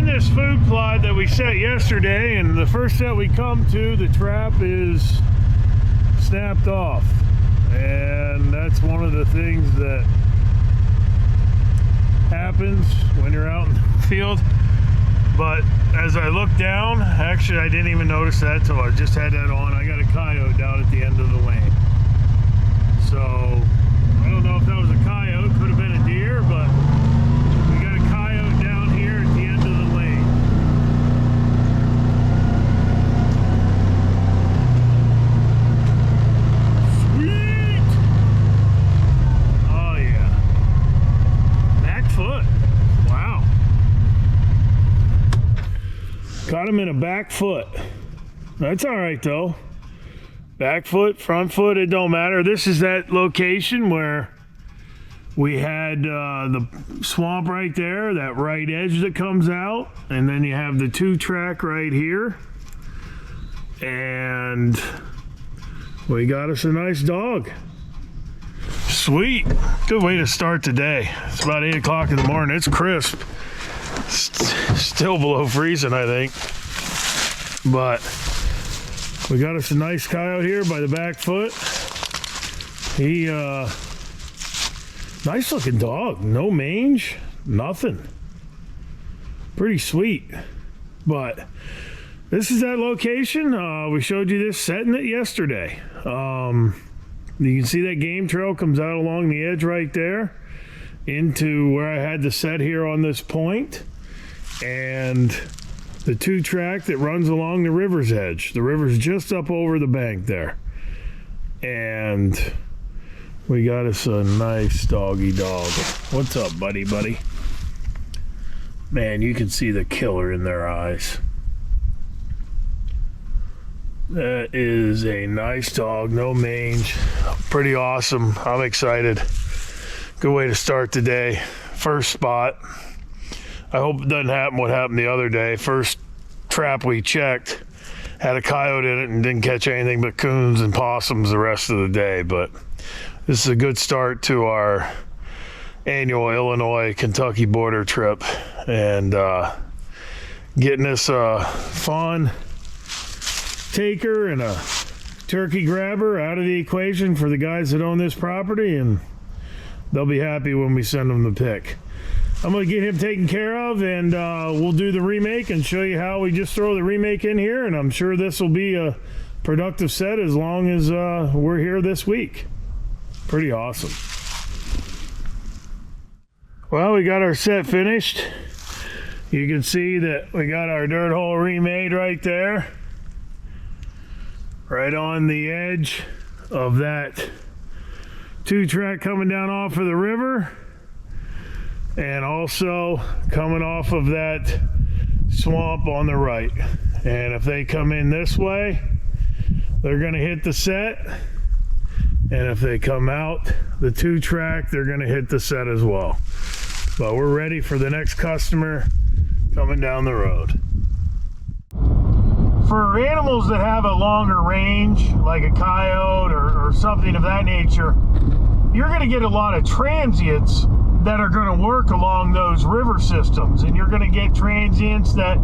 this food plot that we set yesterday, and the first set we come to, the trap is snapped off. And that's one of the things that happens when you're out in the field. But as I look down, actually I didn't even notice that till I just had that on. I got a coyote down at the end of the lane. So I don't know if that was a coyote, could have been a deer, but we got a coyote down here at the end of the lane. Sweet! Oh yeah. Back foot. Wow. Caught him in a back foot. That's all right though. Back foot, front foot, it don't matter. This is that location where we had the swamp right there, that right edge that comes out, and then you have the 2-track right here. And we got us a nice dog. Sweet. Good way to start the day. It's about 8 o'clock in the morning. It's crisp. Still below freezing, I think. But we got us a nice coyote here by the back foot. He, nice looking dog. No mange, nothing. Pretty sweet. But this is that location. We showed you this setting it yesterday. You can see that game trail comes out along the edge right there into where I had the set here on this point. And the 2-track that runs along the river's edge. The river's just up over the bank there. And we got us a nice doggy dog. What's up, buddy? Man, you can see the killer in their eyes. That is a nice dog, no mange. Pretty awesome. I'm excited. Good way to start the day. First spot. I hope it doesn't happen what happened the other day. First trap we checked had a coyote in it and didn't catch anything but coons and possums the rest of the day. But this is a good start to our annual Illinois-Kentucky border trip. And getting us a fawn taker and a turkey grabber out of the equation for the guys that own this property, and they'll be happy when we send them the pick. I'm going to get him taken care of, and we'll do the remake and show you how we just throw the remake in here, and I'm sure this will be a productive set as long as we're here this week. Pretty awesome. Well, we got our set finished. You can see that we got our dirt hole remade right there. Right on the edge of that 2-track coming down off of the river. And also coming off of that swamp on the right. And if they come in this way, they're going to hit the set. And if they come out the 2-track, they're going to hit the set as well. But we're ready for the next customer coming down the road. For animals that have a longer range, like a coyote or something of that nature, you're going to get a lot of transients that are going to work along those river systems, and you're going to get transients that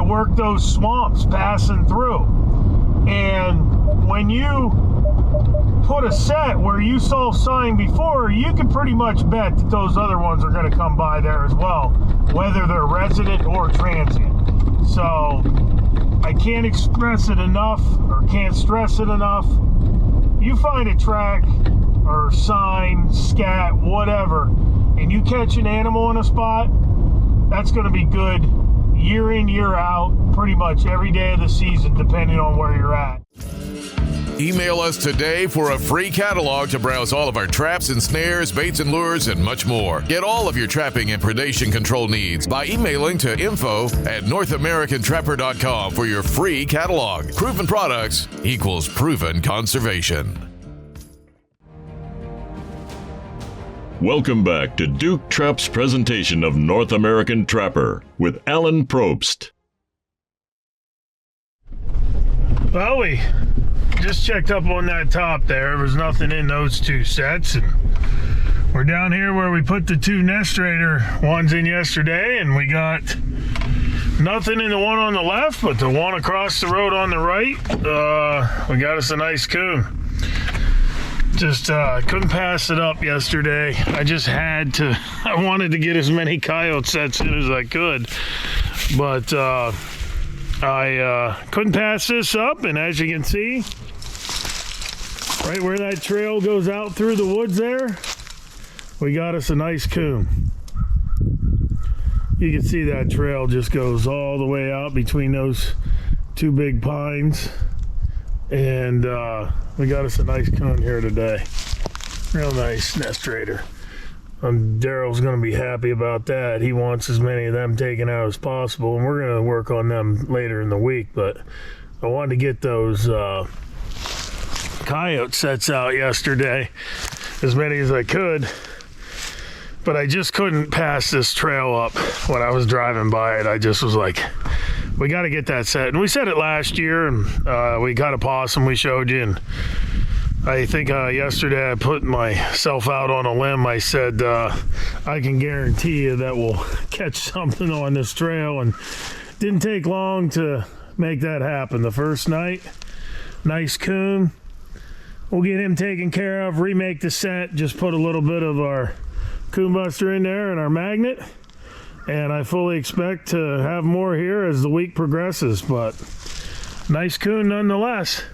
work those swamps passing through. And when you put a set where you saw sign before, you can pretty much bet that those other ones are going to come by there as well, whether they're resident or transient. So I can't express it enough, or can't stress it enough. You find a track or sign, scat, whatever, and you catch an animal in a spot, that's going to be good year in, year out, pretty much every day of the season, depending on where you're at. Email us today for a free catalog to browse all of our traps and snares, baits and lures, and much more. Get all of your trapping and predation control needs by emailing to info@NorthAmericanTrapper.com for your free catalog. Proven products equals proven conservation. Welcome back to Duke Trap's presentation of North American Trapper with Alan Probst. Well, we just checked up on that top there. There was nothing in those 2 sets, and we're down here where we put the 2 Nestrator ones in yesterday, and we got Nothing in the one on the left, but the one across the road on the right, we got us a nice coon. Just couldn't pass it up yesterday. I just had to. I wanted to get as many coyote sets in as I could, but I couldn't pass this up. And as you can see, right where that trail goes out through the woods there, we got us a nice coon. You can see that trail just goes all the way out between those two big pines. And we got us a nice coon here today. Real nice nest raider. Daryl's going to be happy about that. He wants as many of them taken out as possible, and we're going to work on them later in the week. But I wanted to get those coyote sets out yesterday, as many as I could. But I just couldn't pass this trail up when I was driving by it. I just was like, we got to get that set. And we said it last year, and we got Opossum we showed you. And I think yesterday I put myself out on a limb. I said, I can guarantee you that we'll catch something on this trail. And didn't take long to make that happen. The first night, nice coon. We'll get him taken care of, remake the set, just put a little bit of our coon buster in there and our magnet. And I fully expect to have more here as the week progresses, but nice coon nonetheless.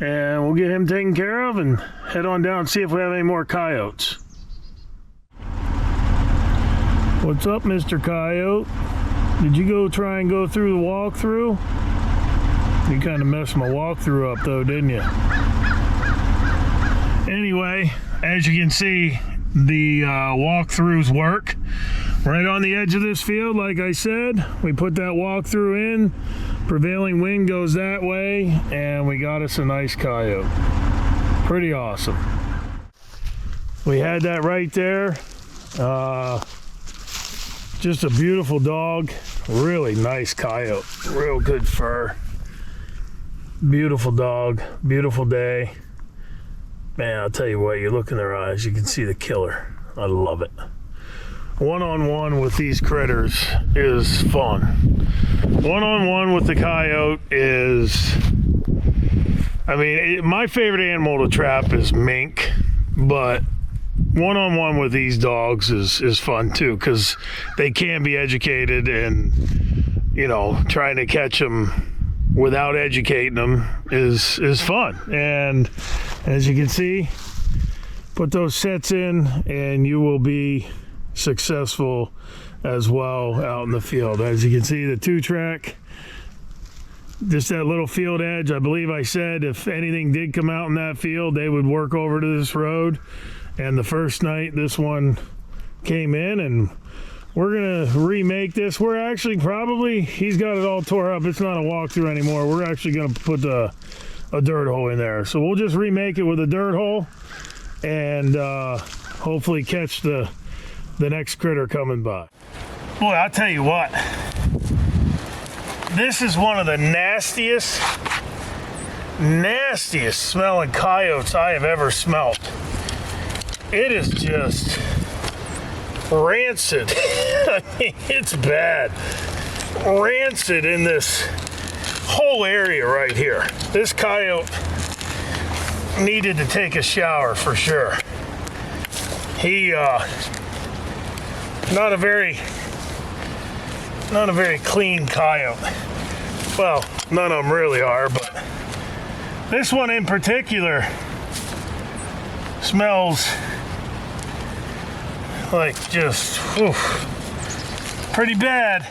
And we'll get him taken care of and head on down and see if we have any more coyotes. What's up, Mr. Coyote? Did you go try and go through the walkthrough? You kind of messed my walkthrough up though, didn't you? Anyway, as you can see, the walkthroughs work. Right on the edge of this field, like I said, we put that walkthrough in. Prevailing wind goes that way, and we got us a nice coyote. Pretty awesome. We had that right there. Just a beautiful dog. Really nice coyote. Real good fur. Beautiful dog. Beautiful day. Man, I'll tell you what, you look in their eyes, you can see the killer. I love it. One-on-one with these critters is fun. One-on-one with the coyote is, I mean, my favorite animal to trap is mink, but one-on-one with these dogs is fun too, because they can be educated, and, you know, trying to catch them without educating them is fun. And as you can see, put those sets in and you will be successful as well out in the field. As you can see, the 2-track, just that little field edge. I believe I said if anything did come out in that field, they would work over to this road. And the first night this one came in, and we're gonna remake this. We're actually probably, he's got it all tore up. It's not a walkthrough anymore. We're actually gonna put a dirt hole in there. So we'll just remake it with a dirt hole and hopefully catch the next critter coming by. Boy, I'll tell you what, this is one of the nastiest smelling coyotes I have ever smelt. It is just rancid. I mean, it's bad. Rancid in this whole area right here. This coyote needed to take a shower for sure. He not a very clean coyote. Well, none of them really are, but this one in particular smells like just pretty bad.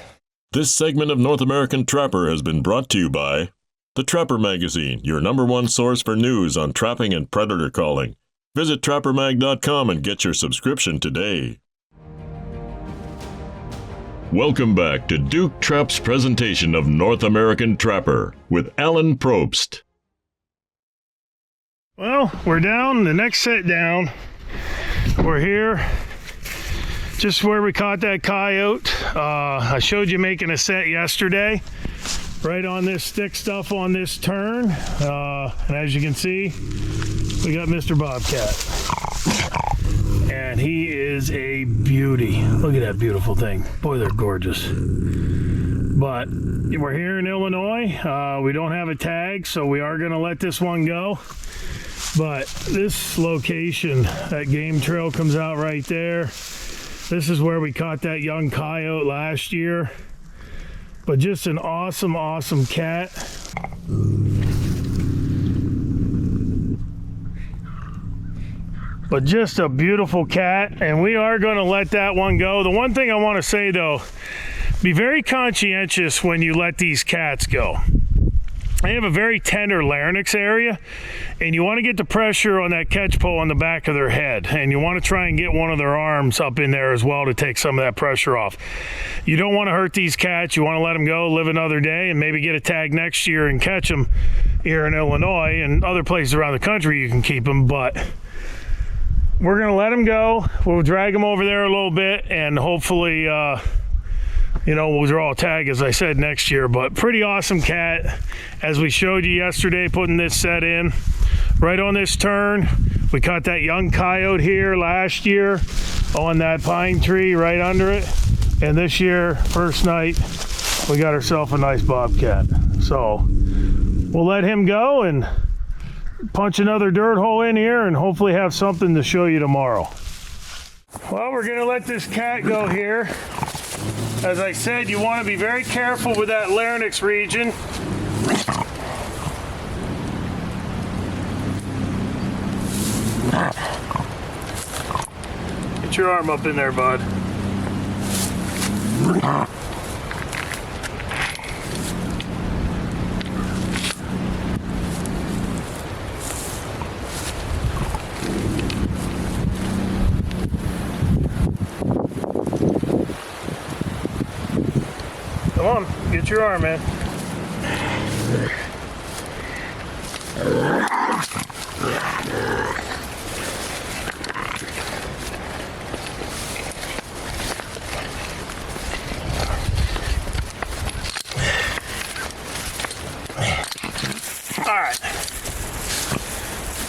This segment of North American Trapper has been brought to you by The Trapper Magazine, your #1 source for news on trapping and predator calling. Visit trappermag.com and get your subscription today. Welcome back to Duke Trap's presentation of North American Trapper with Alan Probst. Well, we're down, the next set down. We're here, just where we caught that coyote. I showed you making a set yesterday, right on this stick stuff on this turn. And as you can see, we got Mr. Bobcat. And he is a beauty. Look at that beautiful thing. Boy, they're gorgeous. But we're here in Illinois. We don't have a tag, so we are going to let this one go. But this location, that game trail comes out right there. This is where we caught that young coyote last year. But just an awesome, awesome cat. But just a beautiful cat, and we are going to let that one go. The one thing I want to say though, be very conscientious when you let these cats go. They have a very tender larynx area, and you want to get the pressure on that catch pole on the back of their head, and you want to try and get one of their arms up in there as well to take some of that pressure off. You don't want to hurt these cats. You want to let them go, live another day, and maybe get a tag next year and catch them here in Illinois and other places around the country. You can keep them, but we're going to let them go. We'll drag them over there a little bit, and hopefully, we'll draw a tag, as I said, next year. But pretty awesome cat. As we showed you yesterday, putting this set in. Right on this turn, we caught that young coyote here last year on that pine tree right under it. And this year, first night, we got ourselves a nice bobcat. So we'll let him go and punch another dirt hole in here and hopefully have something to show you tomorrow. Well, we're gonna let this cat go here. As I said, you want to be very careful with that larynx region. Get your arm up in there, bud. Come on, get your arm in.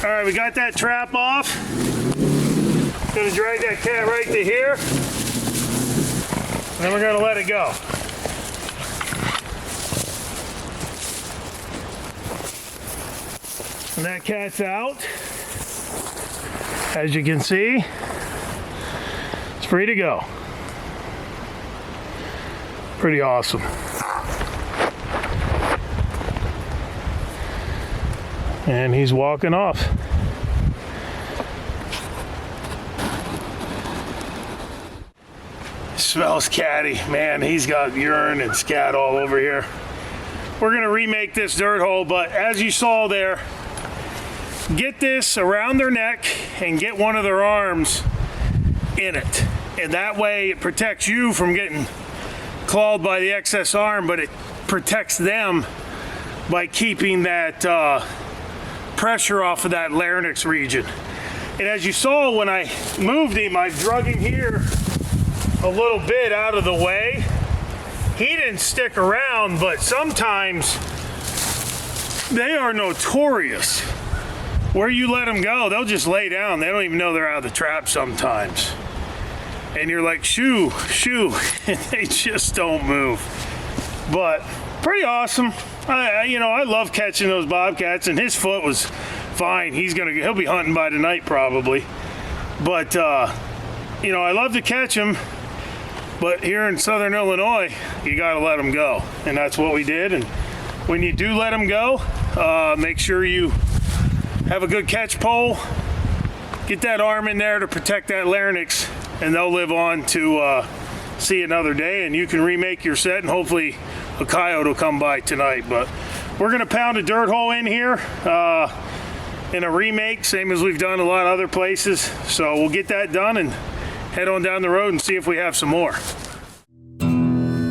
All right, we got that trap off. Gonna drag that cat right to here. And then we're gonna let it go. And that cat's out. As you can see, it's free to go. Pretty awesome. And he's walking off. Smells catty. Man, he's got urine and scat all over here. We're gonna remake this dirt hole, but as you saw there, get this around their neck and get one of their arms in it. And that way it protects you from getting clawed by the excess arm, but it protects them by keeping that pressure off of that larynx region. And as you saw when I moved him, I drug him here a little bit out of the way. He didn't stick around, but sometimes they are notorious. Where you let them go, they'll just lay down. They don't even know they're out of the trap sometimes. And you're like, shoo, shoo, and they just don't move. But pretty awesome. I love catching those bobcats, and his foot was fine. He'll be hunting by tonight probably. But I love to catch him. But here in Southern Illinois, you gotta let them go, and that's what we did. And when you do let them go, make sure you have a good catch pole. Get that arm in there to protect that larynx, and they'll live on to see another day. And you can remake your set, and hopefully a coyote will come by tonight. But we're gonna pound a dirt hole in here in a remake, same as we've done a lot of other places. So we'll get that done and head on down the road and see if we have some more.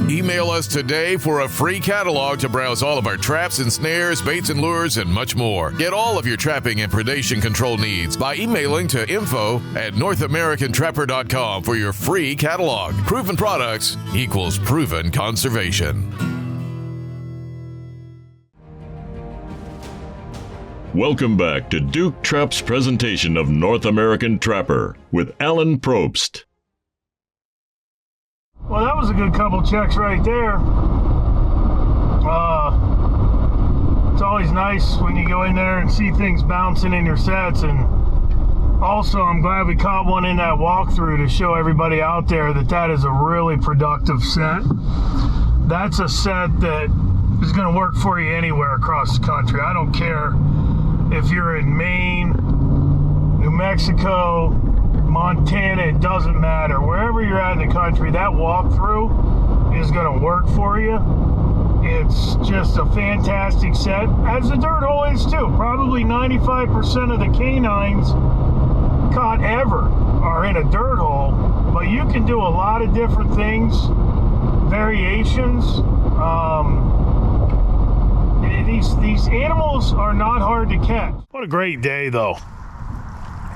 Email us today for a free catalog to browse all of our traps and snares, baits and lures, and much more. Get all of your trapping and predation control needs by emailing to info@NorthAmericanTrapper.com for your free catalog. Proven products equals proven conservation. Welcome back to Duke Trap's presentation of North American Trapper with Alan Probst. Well, that was a good couple checks right there. It's always nice when you go in there and see things bouncing in your sets. And also, I'm glad we caught one in that walkthrough to show everybody out there that that is a really productive set. That's a set that is going to work for you anywhere across the country. I don't care if you're in Maine, New Mexico, Montana, it doesn't matter. Wherever you're at in the country, that walkthrough is going to work for you. It's just a fantastic set, as the dirt hole is too. Probably 95% of the canines caught ever are in a dirt hole, but you can do a lot of different things, variations. These animals are not hard to catch. What a great day though.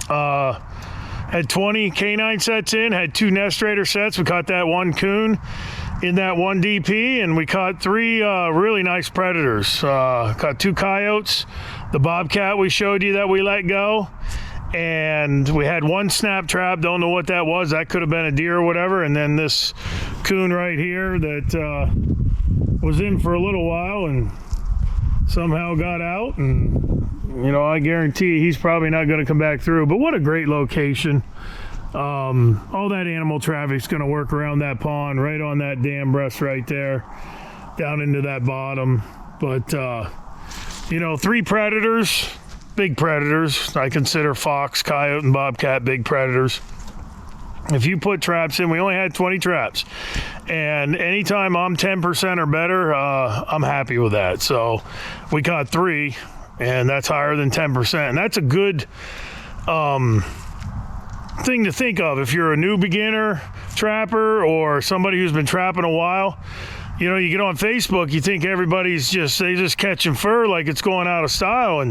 Had 20 canine sets in, had 2 nest raider sets. We caught that 1 coon in that 1 DP, and we caught 3 really nice predators. Caught 2 coyotes, the bobcat we showed you that we let go, and we had 1 snap trap. Don't know what that was. That could have been a deer or whatever. And then this coon right here that was in for a little while and somehow got out, and you know, I guarantee he's probably not going to come back through. But what a great location. All that animal traffic's going to work around that pond, right on that dam breast right there, down into that bottom. But you know, 3 predators, big predators. I consider fox, coyote, and bobcat big predators. If you put traps in, we only had 20 traps, and anytime I'm 10% or better, I'm happy with that. So we caught 3, and that's higher than 10%. And that's a good thing to think of if you're a new beginner trapper or somebody who's been trapping a while. You know, you get on Facebook, you think everybody's they just catching fur like it's going out of style,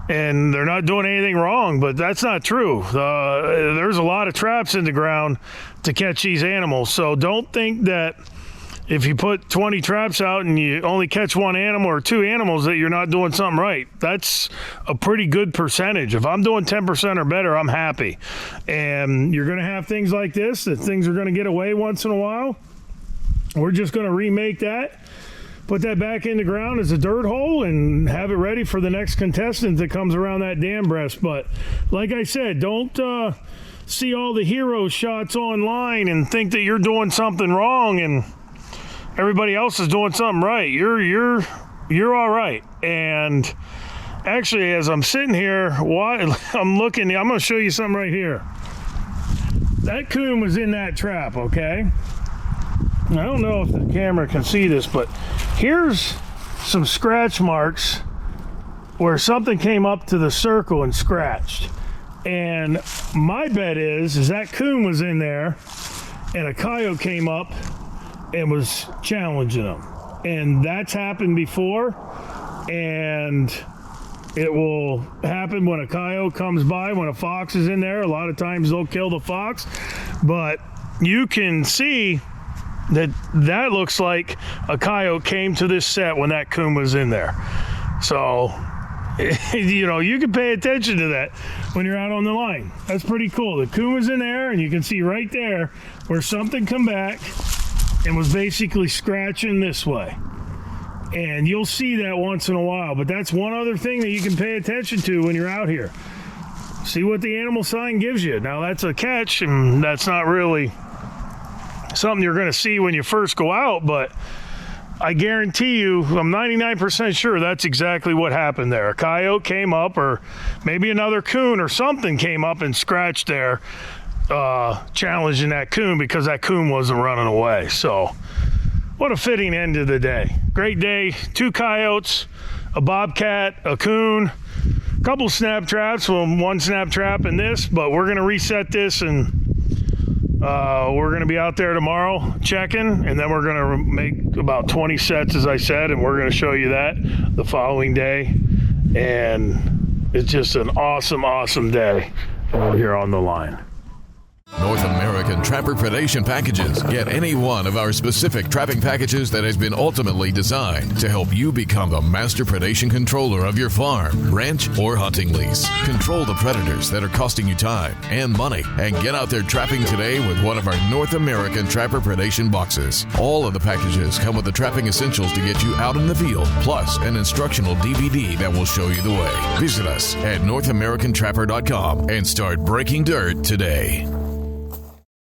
and they're not doing anything wrong, but that's not true. There's a lot of traps in the ground to catch these animals. So don't think that if you put 20 traps out and you only catch 1 animal or 2 animals that you're not doing something right. That's a pretty good percentage. If I'm doing 10% or better, I'm happy. And you're going to have things like this, that things are going to get away once in a while. We're just going to remake that, put that back in the ground as a dirt hole, and have it ready for the next contestant that comes around that dam breast. But like I said, don't see all the hero shots online and think that you're doing something wrong and everybody else is doing something right. You're all right. And actually, as I'm sitting here, I'm looking. I'm going to show you something right here. That coon was in that trap, okay? I don't know if the camera can see this, but here's some scratch marks where something came up to the circle and scratched. And my bet is that coon was in there and a coyote came up and was challenging them. And that's happened before, and it will happen when a coyote comes by. When a fox is in there, a lot of times they'll kill the fox, but you can see that looks like a coyote came to this set when that coon was in there. So you know, you can pay attention to that when you're out on the line. That's pretty cool. The coon was in there, and you can see right there where something come back and was basically scratching this way. And you'll see that once in a while, but that's one other thing that you can pay attention to when you're out here. See what the animal sign gives you. Now that's a catch, and that's not really something you're going to see when you first go out, but I guarantee you, I'm 99% sure that's exactly what happened there. A coyote came up, or maybe another coon or something came up and scratched there, challenging that coon, because that coon wasn't running away. So what a fitting end to the day. Great day. 2 coyotes, a bobcat, a coon, a couple snap traps, well, 1 snap trap in this, but we're going to reset this, and we're going to be out there tomorrow checking, and then we're going to make about 20 sets, as I said, and we're going to show you that the following day. And it's just an awesome, awesome day here on the line. North American Trapper Predation Packages. Get any one of our specific trapping packages that has been ultimately designed to help you become the master predation controller of your farm, ranch, or hunting lease. Control the predators that are costing you time and money, and get out there trapping today with one of our North American Trapper Predation boxes. All of the packages come with the trapping essentials to get you out in the field, plus an instructional DVD that will show you the way. Visit us at NorthAmericanTrapper.com and start breaking dirt today.